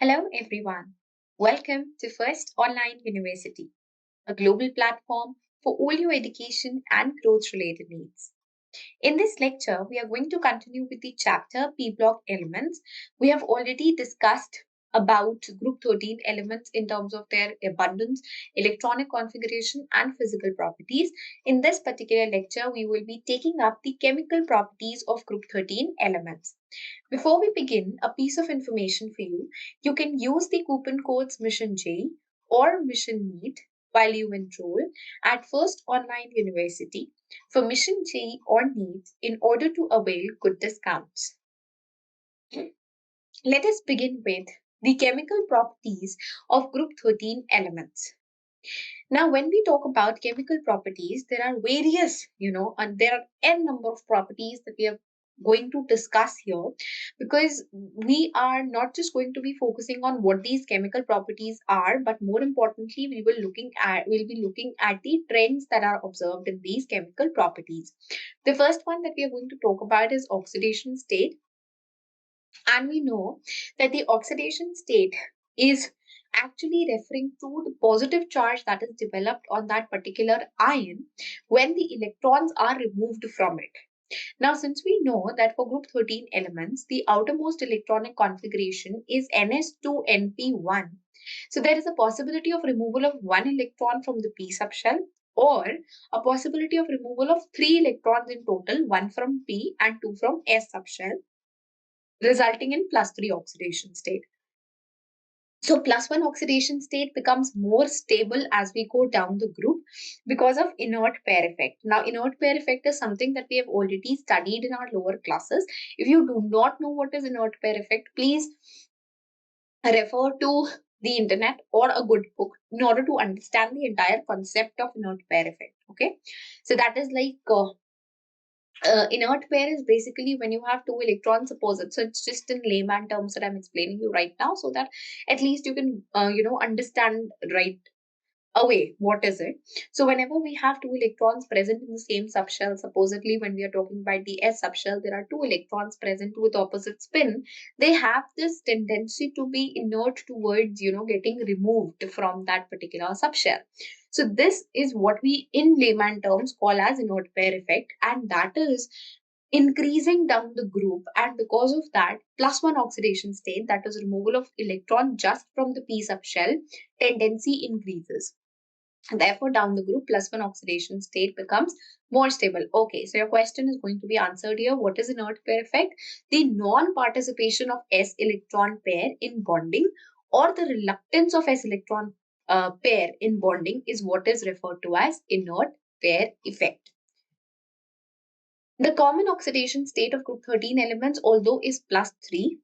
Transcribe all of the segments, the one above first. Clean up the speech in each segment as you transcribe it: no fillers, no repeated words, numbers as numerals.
Hello, everyone. Welcome to First Online University, a global platform for all your education and growth related needs. In this lecture, we are going to continue with the chapter P block elements. We have already discussed about group 13 elements in terms of their abundance, electronic configuration, and physical properties. In this particular lecture, we will be taking up the chemical properties of group 13 elements. Before we begin, a piece of information for you. You can use the coupon codes Mission J or Mission NEET while you enroll at First Online University for Mission J or NEET in order to avail good discounts. Let us begin with the chemical properties of group 13 elements. Now, when we talk about chemical properties, there are various, and there are n number of properties that we are going to discuss here because we are not just going to be focusing on what these chemical properties are, but more importantly, we'll be looking at the trends that are observed in these chemical properties. The first one that we are going to talk about is oxidation state. And we know that the oxidation state is actually referring to the positive charge that is developed on that particular ion when the electrons are removed from it. Now, since we know that for group 13 elements, the outermost electronic configuration is Ns2np1. So there is a possibility of removal of one electron from the p subshell or a possibility of removal of three electrons in total, one from p and two from s subshell, resulting in +3 oxidation state. So +1 oxidation state becomes more stable as we go down the group because of inert pair effect. Now, inert pair effect is something that we have already studied in our lower classes. If you do not know what is inert pair effect, please refer to the internet or a good book in order to understand the entire concept of inert pair effect. Okay, so that is like inert pair is basically when you have two electrons opposite. So it's just in layman terms that I'm explaining you right now, so that at least you can understand right away what is it. So whenever we have two electrons present in the same subshell, supposedly when we are talking about the s subshell, there are two electrons present with opposite spin. They have this tendency to be inert towards getting removed from that particular subshell. So this is what we in layman terms call as inert pair effect, and that is increasing down the group, and because of that +1 oxidation state, that is removal of electron just from the p subshell, tendency increases. Therefore, down the group, +1 oxidation state becomes more stable. Okay, so your question is going to be answered here. What is inert pair effect? The non-participation of s electron pair in bonding or the reluctance of s electron pair in bonding is what is referred to as inert pair effect. The common oxidation state of group 13 elements, although is +3,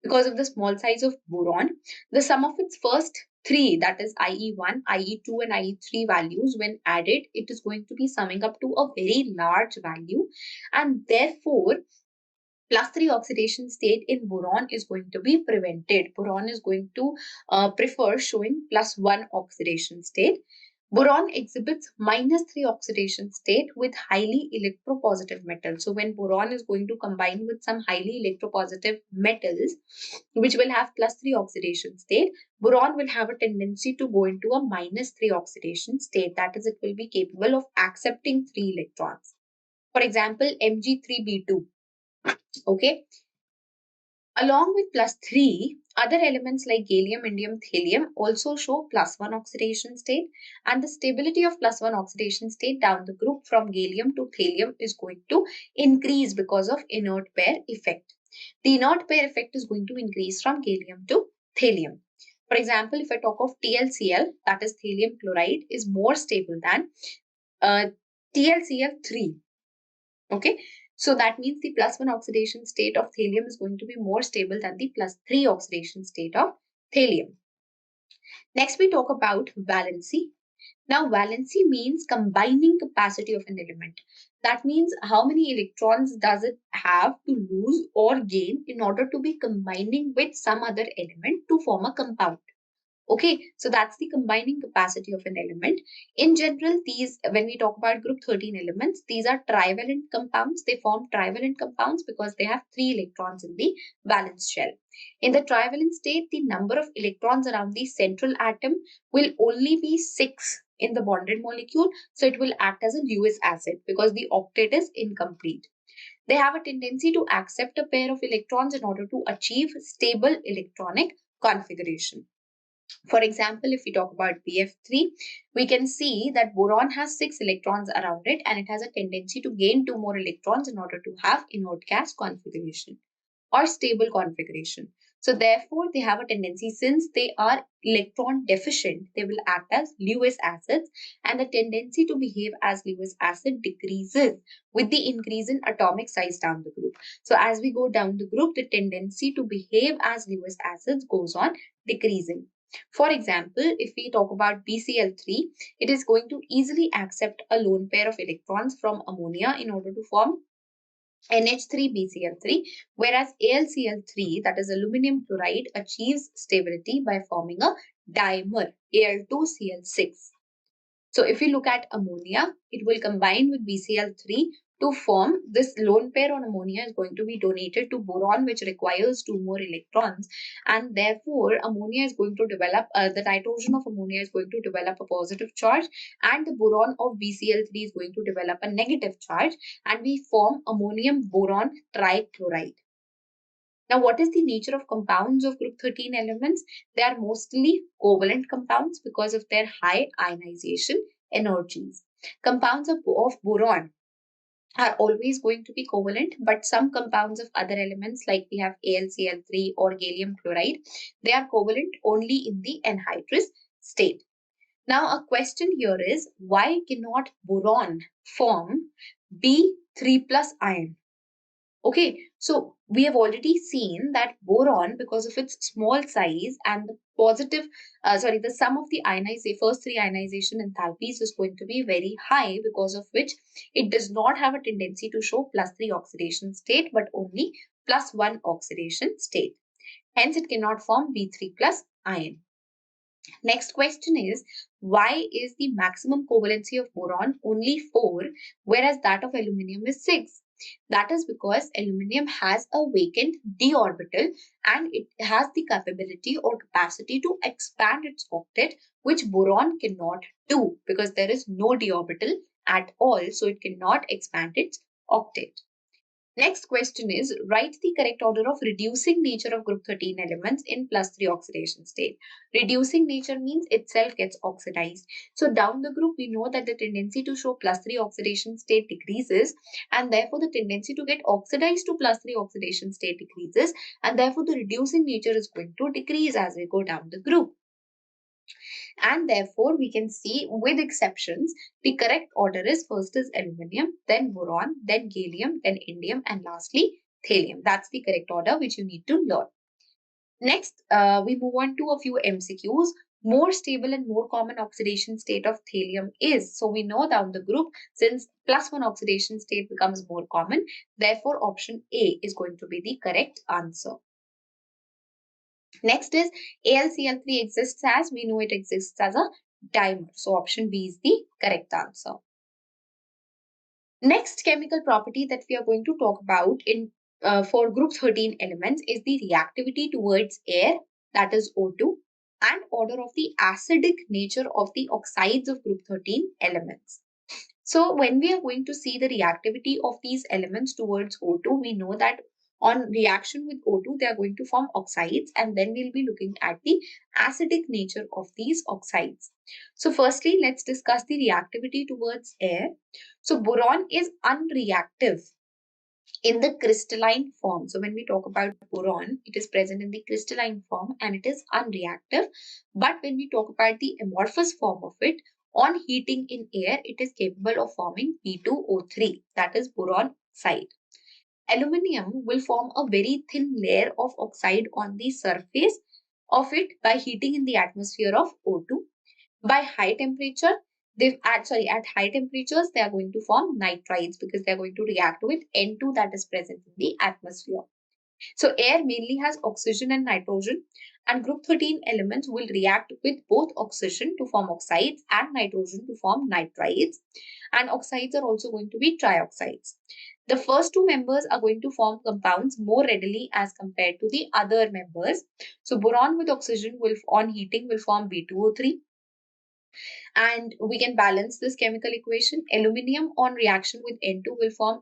because of the small size of boron, the sum of its first three, that is IE1, IE2 and IE3 values, when added, it is going to be summing up to a very large value, and therefore +3 oxidation state in boron is going to be prevented. Boron is going to prefer showing +1 oxidation state. Boron exhibits -3 oxidation state with highly electropositive metals. So when boron is going to combine with some highly electropositive metals, which will have +3 oxidation state, boron will have a tendency to go into a -3 oxidation state. That is, it will be capable of accepting 3 electrons. For example, Mg3b2. Okay. Along with +3, other elements like gallium, indium, thallium also show +1 oxidation state, and the stability of +1 oxidation state down the group from gallium to thallium is going to increase because of inert pair effect. The inert pair effect is going to increase from gallium to thallium. For example, if I talk of TLCl, that is thallium chloride, is more stable than TLCl3. Okay, so that means the +1 oxidation state of thallium is going to be more stable than the +3 oxidation state of thallium. Next, we talk about valency. Now, valency means combining capacity of an element. That means how many electrons does it have to lose or gain in order to be combining with some other element to form a compound. Okay, so that's the combining capacity of an element. In general, these, when we talk about group 13 elements, these are trivalent compounds. They form trivalent compounds because they have 3 electrons in the valence shell. In the trivalent state, the number of electrons around the central atom will only be 6 in the bonded molecule. So it will act as a Lewis acid because the octet is incomplete. They have a tendency to accept a pair of electrons in order to achieve stable electronic configuration. For example, if we talk about BF3, we can see that boron has 6 electrons around it and it has a tendency to gain 2 more electrons in order to have inert gas configuration or stable configuration. So therefore, they have a tendency, since they are electron deficient, they will act as Lewis acids, and the tendency to behave as Lewis acid decreases with the increase in atomic size down the group. So as we go down the group, the tendency to behave as Lewis acids goes on decreasing. For example, if we talk about BCl3, it is going to easily accept a lone pair of electrons from ammonia in order to form NH3BCl3, whereas AlCl3, that is aluminum chloride, achieves stability by forming a dimer, Al2Cl6. So if you look at ammonia, it will combine with BCl3 to form this lone pair on ammonia is going to be donated to boron, which requires 2 more electrons, and therefore ammonia is going to develop, the nitrogen of ammonia is going to develop a positive charge, and the boron of BCl3 is going to develop a negative charge, and we form ammonium boron trichloride. Now, what is the nature of compounds of group 13 elements? They are mostly covalent compounds because of their high ionization energies. Compounds of boron are always going to be covalent, but some compounds of other elements like we have AlCl3 or gallium chloride, they are covalent only in the anhydrous state. Now, a question here is, why cannot boron form B3 plus ion? Okay, so we have already seen that boron, because of its small size and the the sum of the first 3 ionization enthalpies is going to be very high, because of which it does not have a tendency to show +3 oxidation state, but only +1 oxidation state. Hence, it cannot form B3 plus ion. Next question is, why is the maximum covalency of boron only 4, whereas that of aluminium is 6? That is because aluminium has a vacant d orbital and it has the capability or capacity to expand its octet, which boron cannot do because there is no d orbital at all, so it cannot expand its octet. Next question is, write the correct order of reducing nature of group 13 elements in +3 oxidation state. Reducing nature means itself gets oxidized. So down the group, we know that the tendency to show +3 oxidation state decreases, and therefore the tendency to get oxidized to +3 oxidation state decreases, and therefore the reducing nature is going to decrease as we go down the group. And therefore, we can see with exceptions, the correct order is first is aluminium, then boron, then gallium, then indium, and lastly thallium. That's the correct order which you need to learn. Next, we move on to a few MCQs. More stable and more common oxidation state of thallium is. So we know down the group, since +1 oxidation state becomes more common, therefore option A is going to be the correct answer. Next is AlCl3 exists as, we know it exists as a dimer. So option B is the correct answer. Next chemical property that we are going to talk about in for group 13 elements is the reactivity towards air, that is O2, and order of the acidic nature of the oxides of group 13 elements. So when we are going to see the reactivity of these elements towards O2, we know that on reaction with O2, they are going to form oxides, and then we'll be looking at the acidic nature of these oxides. So firstly, let's discuss the reactivity towards air. So boron is unreactive in the crystalline form. So when we talk about boron, it is present in the crystalline form and it is unreactive. But when we talk about the amorphous form of it, on heating in air, it is capable of forming B2O3, that is boron oxide. Aluminium will form a very thin layer of oxide on the surface of it by heating in the atmosphere of O2. By high temperature, at high temperatures, they are going to form nitrides because they are going to react with N2 that is present in the atmosphere. So air mainly has oxygen and nitrogen, and group 13 elements will react with both oxygen to form oxides and nitrogen to form nitrides. And oxides are also going to be trioxides. The first two members are going to form compounds more readily as compared to the other members. So boron with oxygen will, on heating, will form B2O3. And we can balance this chemical equation. Aluminium on reaction with N2 will form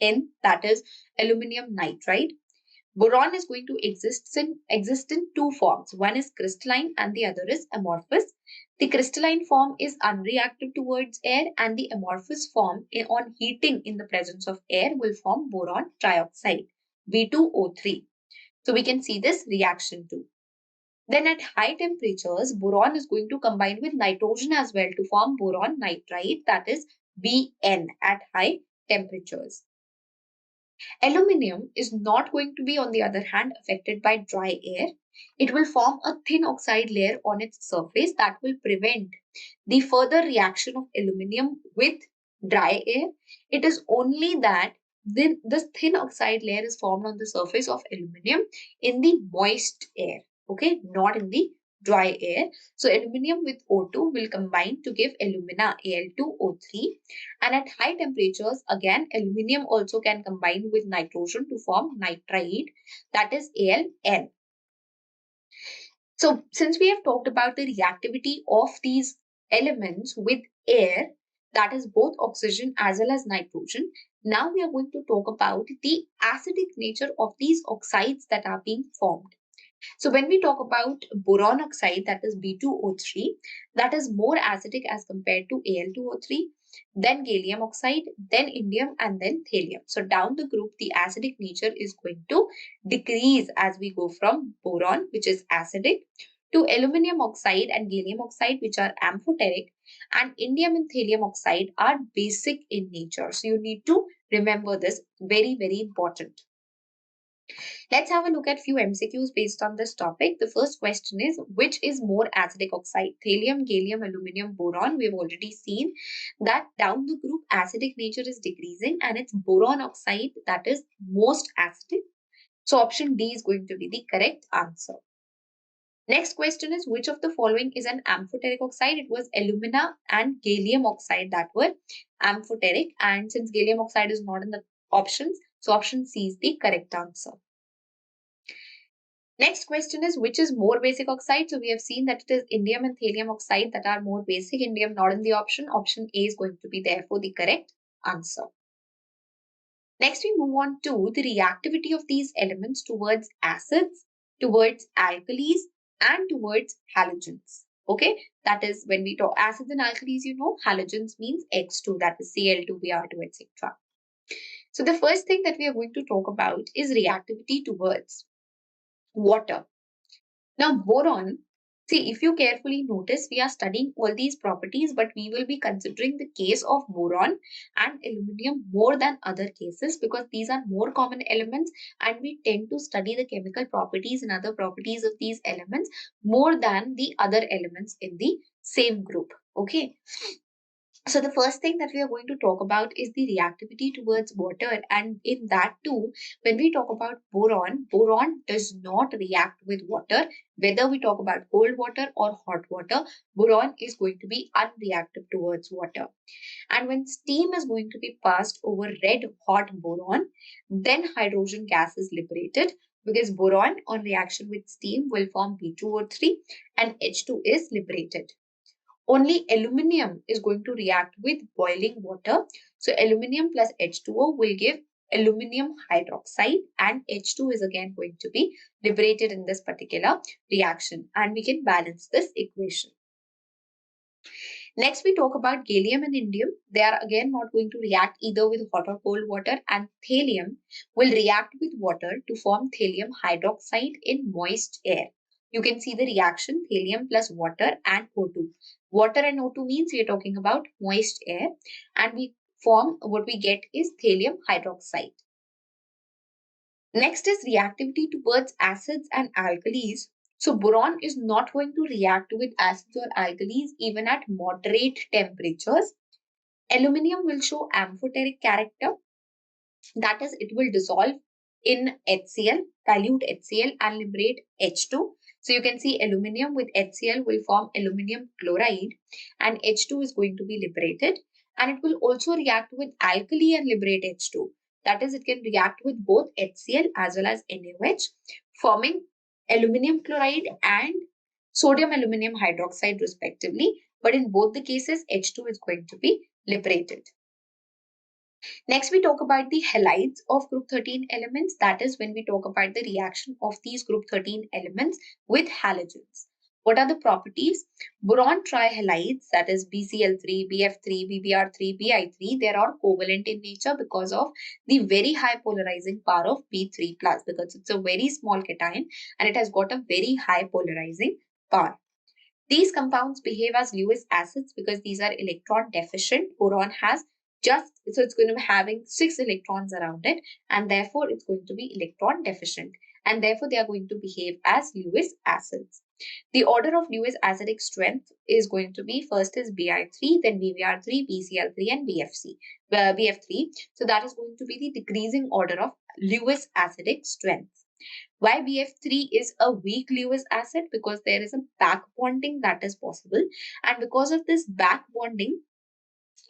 Al, that is aluminium nitride. Boron is going to exist in two forms. One is crystalline and the other is amorphous. The crystalline form is unreactive towards air, and the amorphous form on heating in the presence of air will form boron trioxide, B2O3. So we can see this reaction too. Then at high temperatures, boron is going to combine with nitrogen as well to form boron nitride, that is Bn at high temperatures. Aluminium is not going to be, on the other hand, affected by dry air. It will form a thin oxide layer on its surface that will prevent the further reaction of aluminium with dry air. It is only that this thin oxide layer is formed on the surface of aluminium in the moist air, okay, not in the dry air. So aluminium with O2 will combine to give alumina Al2O3, and at high temperatures again aluminium also can combine with nitrogen to form nitride, that is Aln. So since we have talked about the reactivity of these elements with air, that is both oxygen as well as nitrogen, now we are going to talk about the acidic nature of these oxides that are being formed. So when we talk about boron oxide, that is B2O3, that is more acidic as compared to Al2O3, then gallium oxide, then indium, and then thallium. So down the group, the acidic nature is going to decrease as we go from boron, which is acidic, to aluminum oxide and gallium oxide, which are amphoteric, and indium and thallium oxide are basic in nature. So you need to remember this, very, very important. Let's have a look at few MCQs based on this topic. The first question is, which is more acidic oxide? Thallium, gallium, aluminum, boron. We've already seen that down the group acidic nature is decreasing and it's boron oxide that is most acidic. So option D is going to be the correct answer. Next question is, which of the following is an amphoteric oxide? It was alumina and gallium oxide that were amphoteric, and since gallium oxide is not in the options, so option C is the correct answer. Next question is, which is more basic oxide? So we have seen that it is indium and thallium oxide that are more basic. Indium not in the option. Option A is going to be therefore the correct answer. Next we move on to the reactivity of these elements towards acids, towards alkalis, and towards halogens. Okay, that is when we talk acids and alkalis, you know, halogens means X2, that is Cl2, Br2, etc. So the first thing that we are going to talk about is reactivity towards water. Now, boron, see, if you carefully notice, we are studying all these properties, but we will be considering the case of boron and aluminium more than other cases because these are more common elements and we tend to study the chemical properties and other properties of these elements more than the other elements in the same group. Okay. So the first thing that we are going to talk about is the reactivity towards water, and in that too, when we talk about boron, boron does not react with water. Whether we talk about cold water or hot water, boron is going to be unreactive towards water. And when steam is going to be passed over red hot boron, then hydrogen gas is liberated because boron on reaction with steam will form B2O3 and H2 is liberated. Only aluminium is going to react with boiling water. So aluminium plus H2O will give aluminium hydroxide, and H2 is again going to be liberated in this particular reaction, and we can balance this equation. Next, we talk about gallium and indium. They are again not going to react either with hot or cold water, and thallium will react with water to form thallium hydroxide in moist air. You can see the reaction thallium plus water and O2. Water and O2 means we are talking about moist air, and we form what we get is thallium hydroxide. Next is reactivity towards acids and alkalis. So boron is not going to react with acids or alkalis even at moderate temperatures. Aluminium will show amphoteric character. That is, it will dissolve in HCl, dilute HCl and liberate H2. So you can see aluminium with HCl will form aluminium chloride and H2 is going to be liberated, and it will also react with alkali and liberate H2. That is, it can react with both HCl as well as NaOH, forming aluminium chloride and sodium aluminium hydroxide respectively. But in both the cases, H2 is going to be liberated. Next, we talk about the halides of group 13 elements. That is when we talk about the reaction of these group 13 elements with halogens. What are the properties? Boron trihalides, that is BCl3, BF3, BBr3, Bi3, they are covalent in nature because of the very high polarizing power of B3+, because it's a very small cation and it has got a very high polarizing power. These compounds behave as Lewis acids because these are electron deficient. Boron has so it's going to be having 6 electrons around it, and therefore it's going to be electron deficient, and therefore they are going to behave as Lewis acids. The order of Lewis acidic strength is going to be, first is Bi3, then BBr3, BCl3 and BF3. So that is going to be the decreasing order of Lewis acidic strength. Why BF3 is a weak Lewis acid? Because there is a back bonding that is possible, and because of this back bonding,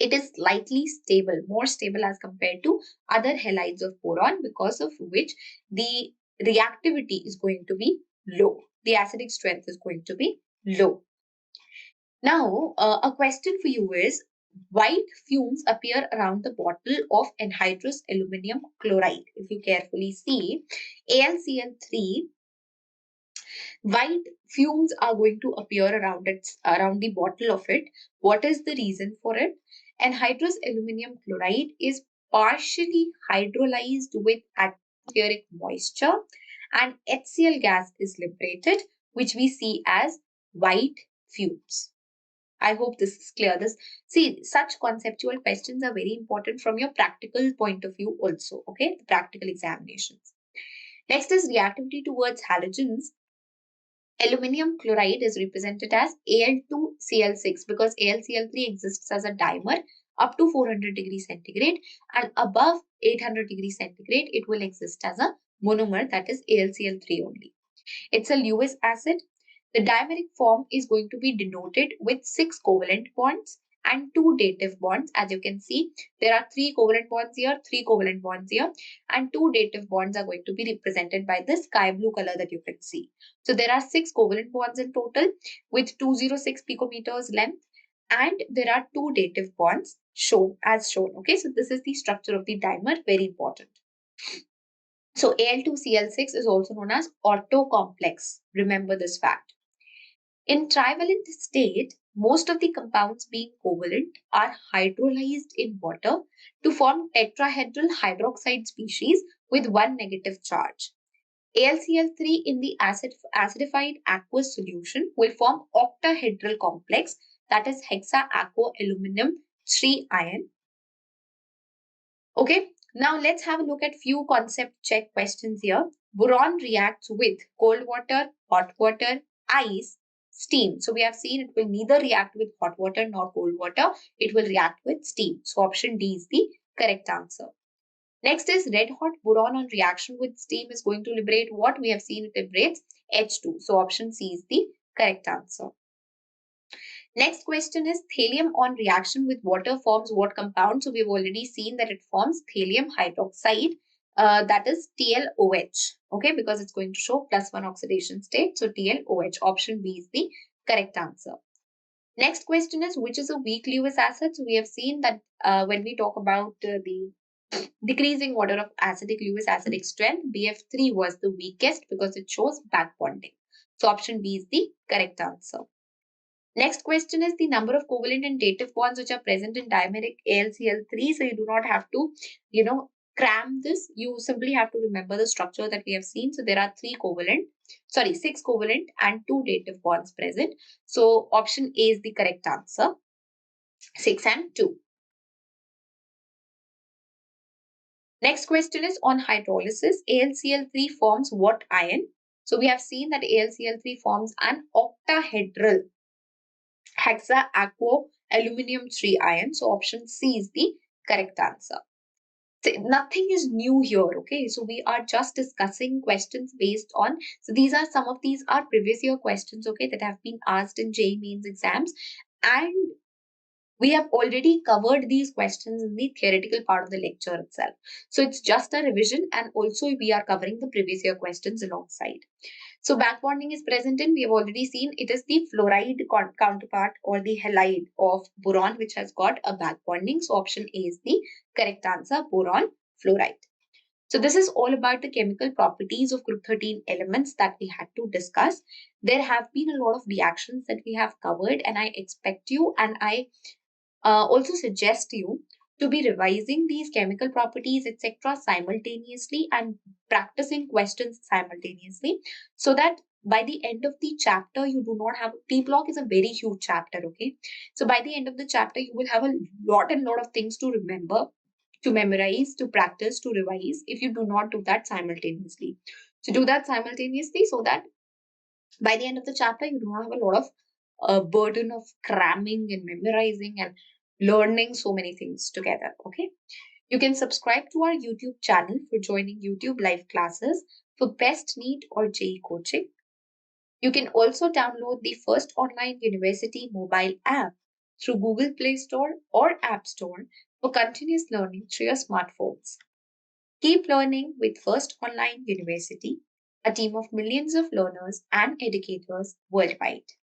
it is slightly stable, more stable as compared to other halides of boron, because of which the reactivity is going to be low. The acidic strength is going to be low. Now, a question for you is, white fumes appear around the bottle of anhydrous aluminum chloride. If you carefully see, AlCl3, white fumes are going to appear around the bottle of it. What is the reason for it? Anhydrous aluminum chloride is partially hydrolyzed with atmospheric moisture and HCl gas is liberated, which we see as white fumes. I hope this is clear. Such conceptual questions are very important from your practical point of view also, okay? The practical examinations. Next is reactivity towards halogens. Aluminium chloride is represented as Al2Cl6 because AlCl3 exists as a dimer up to 400 degrees centigrade, and above 800 degrees centigrade it will exist as a monomer, that is AlCl3 only. It's a Lewis acid. The dimeric form is going to be denoted with 6 covalent bonds and 2 dative bonds. As you can see, there are 3 covalent bonds here, 3 covalent bonds here, and 2 dative bonds are going to be represented by this sky blue color that you can see. So there are 6 covalent bonds in total with 206 picometers length, and there are 2 dative bonds shown. Okay, so this is the structure of the dimer, very important. So Al2Cl6 is also known as ortho complex. Remember this fact. In trivalent state, most of the compounds being covalent are hydrolyzed in water to form tetrahedral hydroxide species with one negative charge. AlCl3 in the acidified aqueous solution will form octahedral complex, that is hexa-aquo-aluminum 3 ion. Okay, now let's have a look at few concept check questions here. Boron reacts with cold water, hot water, ice, steam. So we have seen it will neither react with hot water nor cold water. It will react with steam. So option D is the correct answer. Next is red hot boron on reaction with steam is going to liberate what? We have seen it liberates H2. So option C is the correct answer. Next question is thallium on reaction with water forms what compound? So we've already seen that it forms thallium hydroxide, that is TLOH, okay, because it's going to show +1 oxidation state. So TLOH, option B is the correct answer. Next question is which is a weak Lewis acid? So we have seen that when we talk about the decreasing order of acidic Lewis acidic strength, BF3 was the weakest because it shows back bonding. So option B is the correct answer. Next question is the number of covalent and dative bonds which are present in dimeric AlCl3. So you do not have to, cram this. You simply have to remember the structure that we have seen. So there are 6 covalent and 2 dative bonds present. So option A is the correct answer. 6 and 2. Next question is on hydrolysis. AlCl3 forms what ion? So we have seen that AlCl3 forms an octahedral hexa-aquo aluminum 3 ion. So option C is the correct answer. Nothing is new here, okay? So we are just discussing questions based on, so these are some of these are previous year questions, okay, that have been asked in JEE mains exams. And we have already covered these questions in the theoretical part of the lecture itself. So it's just a revision, and also we are covering the previous year questions alongside. So back bonding is present in, we have already seen, it is the fluoride counterpart or the halide of boron which has got a back bonding. So option A is the correct answer, boron fluoride. So this is all about the chemical properties of group 13 elements that we had to discuss. There have been a lot of reactions that we have covered, and I expect you, and I also suggest you to be revising these chemical properties, etc., simultaneously and practicing questions simultaneously, so that by the end of the chapter you do not have, P block is a very huge chapter, okay? So by the end of the chapter you will have a lot of things to remember, to memorize, to practice, to revise, if you do not do that simultaneously. So do that simultaneously so that by the end of the chapter you don't have a lot of burden of cramming and memorizing and learning so many things together. Okay, you can subscribe to our YouTube channel for joining YouTube live classes for best NEET or JEE coaching. You can also download the First Online University mobile app through Google Play Store or App Store for continuous learning through your smartphones. Keep learning with First Online University, a team of millions of learners and educators worldwide.